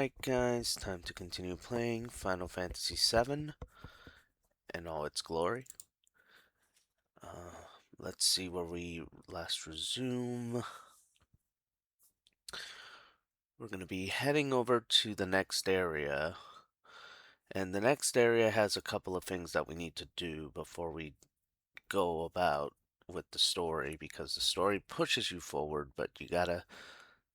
Alright guys, time to continue playing Final Fantasy VII in all its glory. Let's see where we last resume. We're going to be heading over to the next area. And the next area has a couple of things that we need to do before we go about with the story, because the story pushes you forward, but you gotta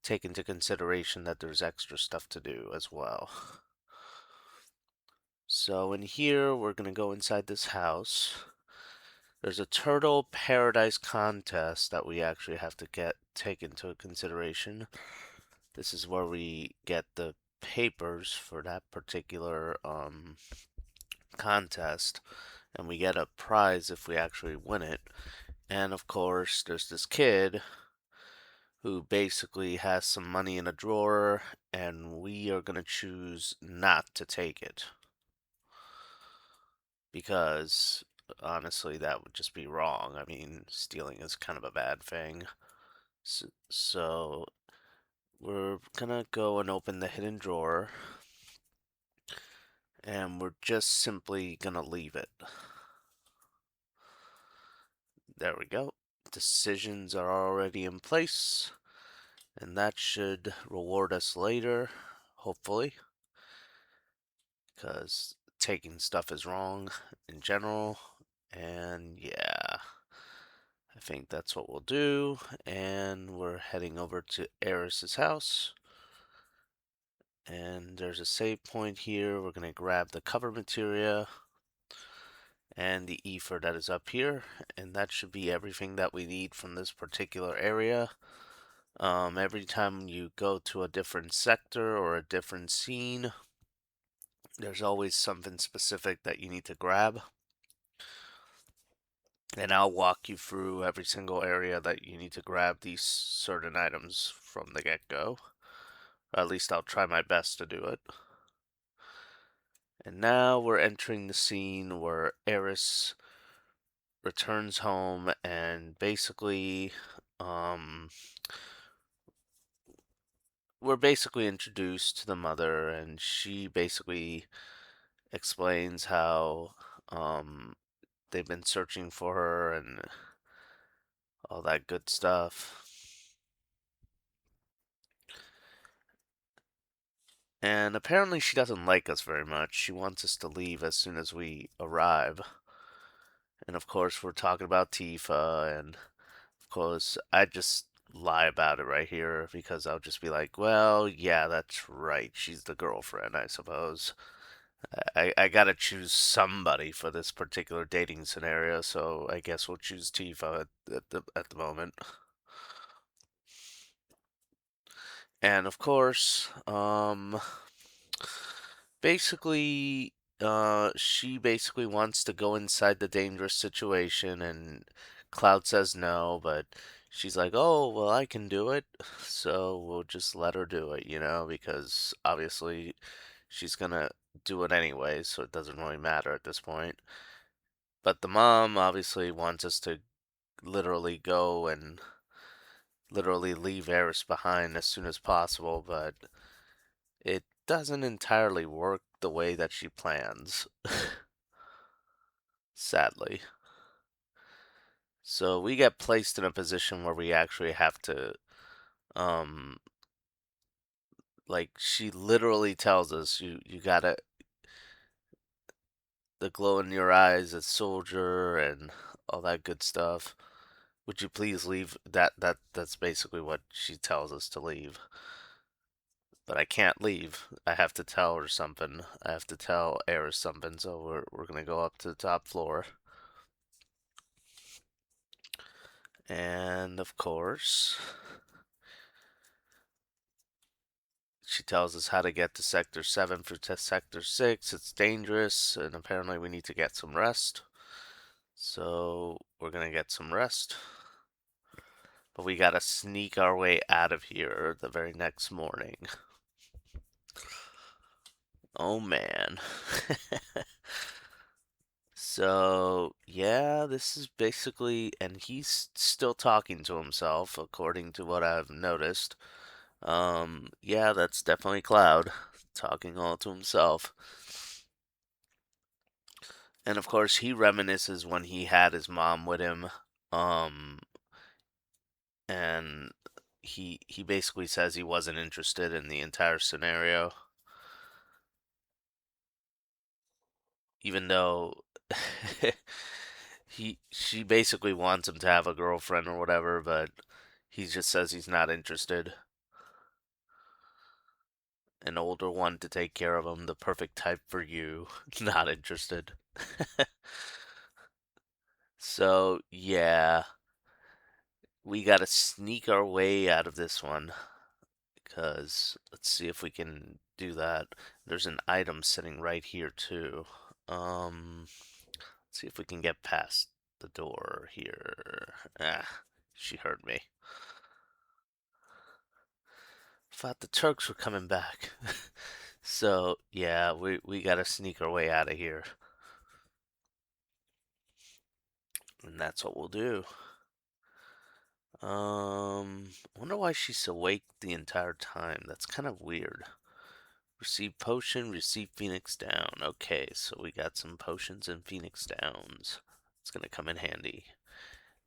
take into consideration that there's extra stuff to do as well. So in here, we're going to go inside this house. There's a turtle paradise contest that we actually have to take into consideration. This is where we get the papers for that particular contest, and we get a prize if we actually win it. And of course, there's this kid who basically has some money in a drawer, and we are going to choose not to take it. Because honestly, that would just be wrong. I mean, stealing is kind of a bad thing. So we're gonna go and open the hidden drawer, and we're just simply gonna leave it. There we go. Decisions are already in place, and that should reward us later, hopefully, because taking stuff is wrong in general. And yeah, I think that's what we'll do. And we're heading over to Eris's house. And there's a save point here. We're going to grab the cover materia and the ether that is up here. And that should be everything that we need from this particular area. Every time you go to a different sector or a different scene, there's always something specific that you need to grab. And I'll walk you through every single area that you need to grab these certain items from the get-go. At least I'll try my best to do it. And now we're entering the scene where Eris returns home, and basically, we're basically introduced to the mother, and she basically explains how they've been searching for her and all that good stuff. And apparently she doesn't like us very much. She wants us to leave as soon as we arrive. And of course, we're talking about Tifa, and of course, I just lie about it right here because I'll just be like, well, yeah, that's right. She's the girlfriend, I suppose. I gotta choose somebody for this particular dating scenario, so I guess we'll choose Tifa at the moment. And of course, basically, she basically wants to go inside the dangerous situation, and Cloud says no, but she's like, oh, well, I can do it, so we'll just let her do it, because obviously she's gonna do it anyway, so it doesn't really matter at this point. But the mom obviously wants us to literally go and literally leave Eris behind as soon as possible, but it doesn't entirely work the way that she plans, sadly. So we get placed in a position where we actually have to, um, like, she literally tells us, you gotta, the glow in your eyes, a soldier, and all that good stuff. Would you please leave? That's basically what she tells us to leave. But I can't leave. I have to tell her something. I have to tell Eris something, so we're gonna go up to the top floor. And of course, she tells us how to get to Sector 7 through to Sector 6. It's dangerous, and apparently we need to get some rest. So we're gonna get some rest. But we gotta sneak our way out of here the very next morning. Oh man. So, yeah, this is basically, and he's still talking to himself, according to what I've noticed. Yeah, that's definitely Cloud. talking all to himself. And of course, he reminisces when he had his mom with him. Um, and he basically says he wasn't interested in the entire scenario, even though she basically wants him to have a girlfriend or whatever, but he just says he's not interested. An older one to take care of him, the perfect type for you. Not interested. So, yeah, we gotta sneak our way out of this one. Because let's see if we can do that. There's an item sitting right here, too. Let's see if we can get past the door here. Ah, she heard me. Thought the Turks were coming back. So, yeah, we gotta sneak our way out of here. And that's what we'll do. I wonder why she's awake the entire time. That's kind of weird. Receive potion, receive Phoenix down. Okay, so we got some potions and Phoenix downs. It's gonna come in handy.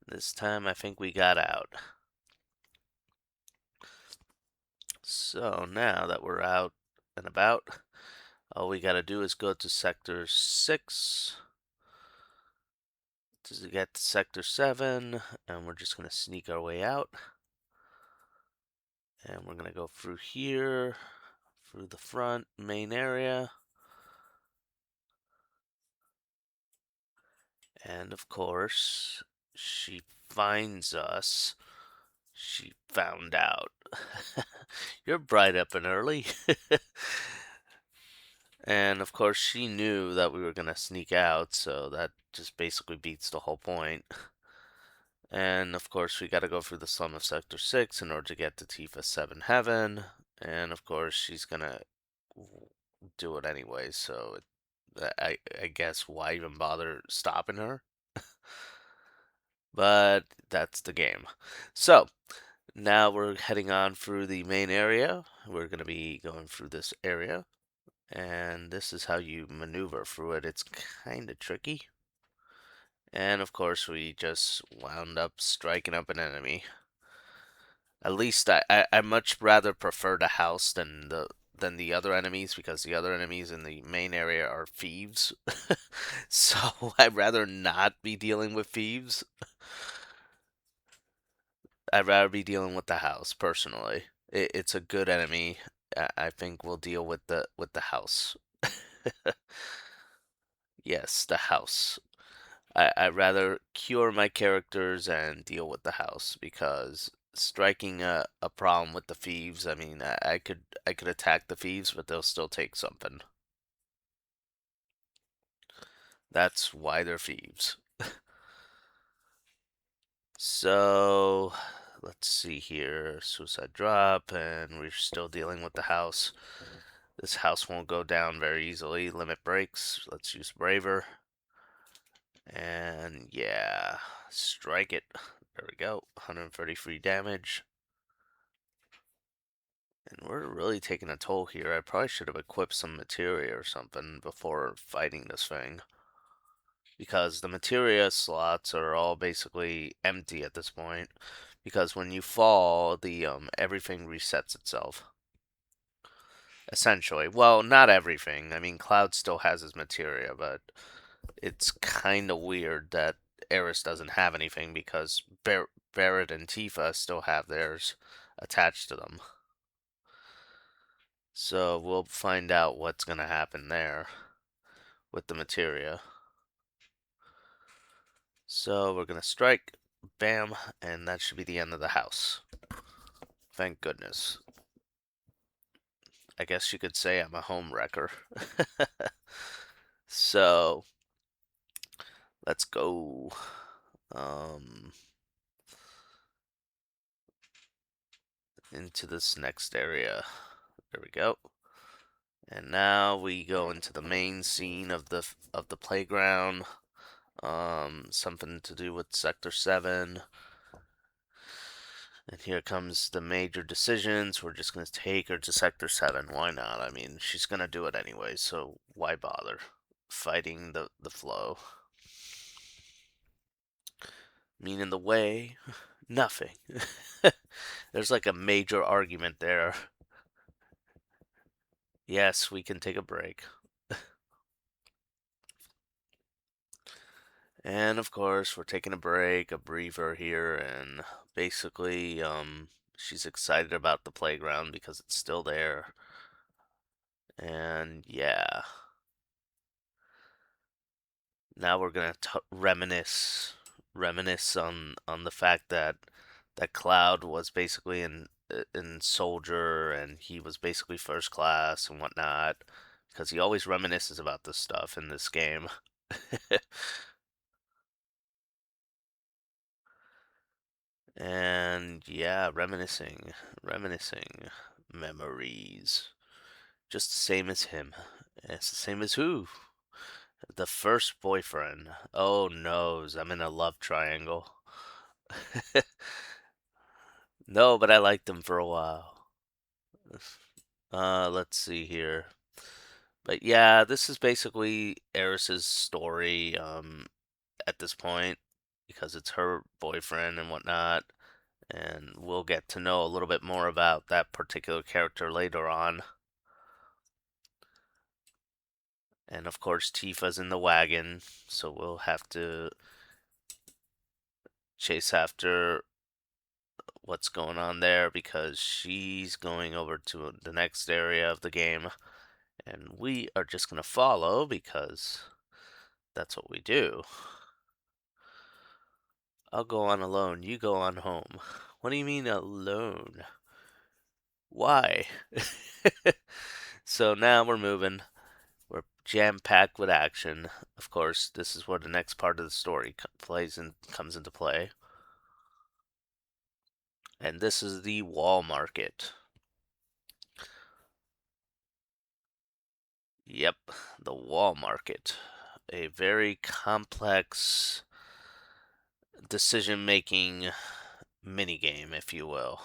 This time I think we got out. So now that we're out and about, all we gotta do is go to Sector 6 to get to Sector 7, and we're just gonna sneak our way out. And we're gonna go through here, through the front main area. And of course, she finds us. She found out. You're bright up and early. And of course, she knew that we were going to sneak out, so that just basically beats the whole point. And of course, we got to go through the slum of Sector 6 in order to get to Tifa 7 Heaven. And of course, she's going to do it anyway, so I guess why even bother stopping her? But that's the game. So, now we're heading on through the main area. We're going to be going through this area. And this is how you maneuver through it. It's kind of tricky. And of course, we just wound up striking up an enemy. At least I much rather prefer the house than the other enemies, because the other enemies in the main area are thieves. So I'd rather not be dealing with thieves. I'd rather be dealing with the house personally. It's a good enemy. I think we'll deal with the house. Yes, the house. I'd rather cure my characters and deal with the house, because striking a problem with the thieves, I mean, I could attack the thieves, but they'll still take something. That's why they're thieves. So let's see here. Suicide drop, and we're still dealing with the house. This house won't go down very easily. Limit breaks. Let's use Braver. And yeah, strike it. There we go. 133 damage. And we're really taking a toll here. I probably should have equipped some materia or something before fighting this thing, because the materia slots are all basically empty at this point. Because when you fall, the everything resets itself. Essentially. Well, not everything. I mean, Cloud still has his materia, but it's kind of weird that Eris doesn't have anything, because Barrett and Tifa still have theirs attached to them. So we'll find out what's going to happen there with the materia. So we're going to strike, bam, and that should be the end of the house. Thank goodness. I guess you could say I'm a home wrecker. So let's go. Um, into this next area. There we go. And now we go into the main scene of the playground. Something to do with Sector 7. And here comes the major decisions. We're just going to take her to Sector 7. Why not? I mean, she's going to do it anyway, so why bother fighting the flow? Mean in the way? Nothing. There's like a major argument there. Yes, we can take a break. And of course, we're taking a break, a breather here, and basically, she's excited about the playground because it's still there. And yeah, now we're gonna reminisce on the fact that Cloud was basically in Soldier, and he was basically first class and whatnot, because he always reminisces about this stuff in this game. And yeah, reminiscing memories. Just the same as him. It's the same as who? The first boyfriend. Oh noes, I'm in a love triangle. No, but I liked him for a while. Let's see here. But yeah, this is basically Eris's story, at this point, because it's her boyfriend and whatnot. And we'll get to know a little bit more about that particular character later on. And of course, Tifa's in the wagon, so we'll have to chase after what's going on there because she's going over to the next area of the game, and we are just going to follow because that's what we do. I'll go on alone, you go on home. What do you mean alone? Why? So now we're moving. We're jam packed with action. Of course, this is where the next part of the story plays and comes into play. And this is the wall market. Yep, the wall market. A very complex decision making mini game, if you will.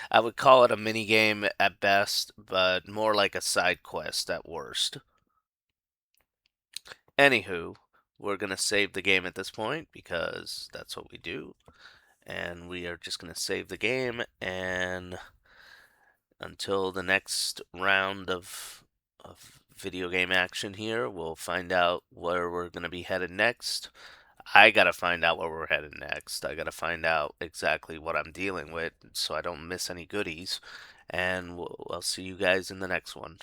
I would call it a mini game at best, but more like a side quest at worst. Anywho, we're gonna save the game at this point because that's what we do. And we are just gonna save the game, and until the next round of video game action here, we'll find out where we're gonna be headed next. I gotta find out where we're headed next. I gotta find out exactly what I'm dealing with so I don't miss any goodies. And I'll see you guys in the next one.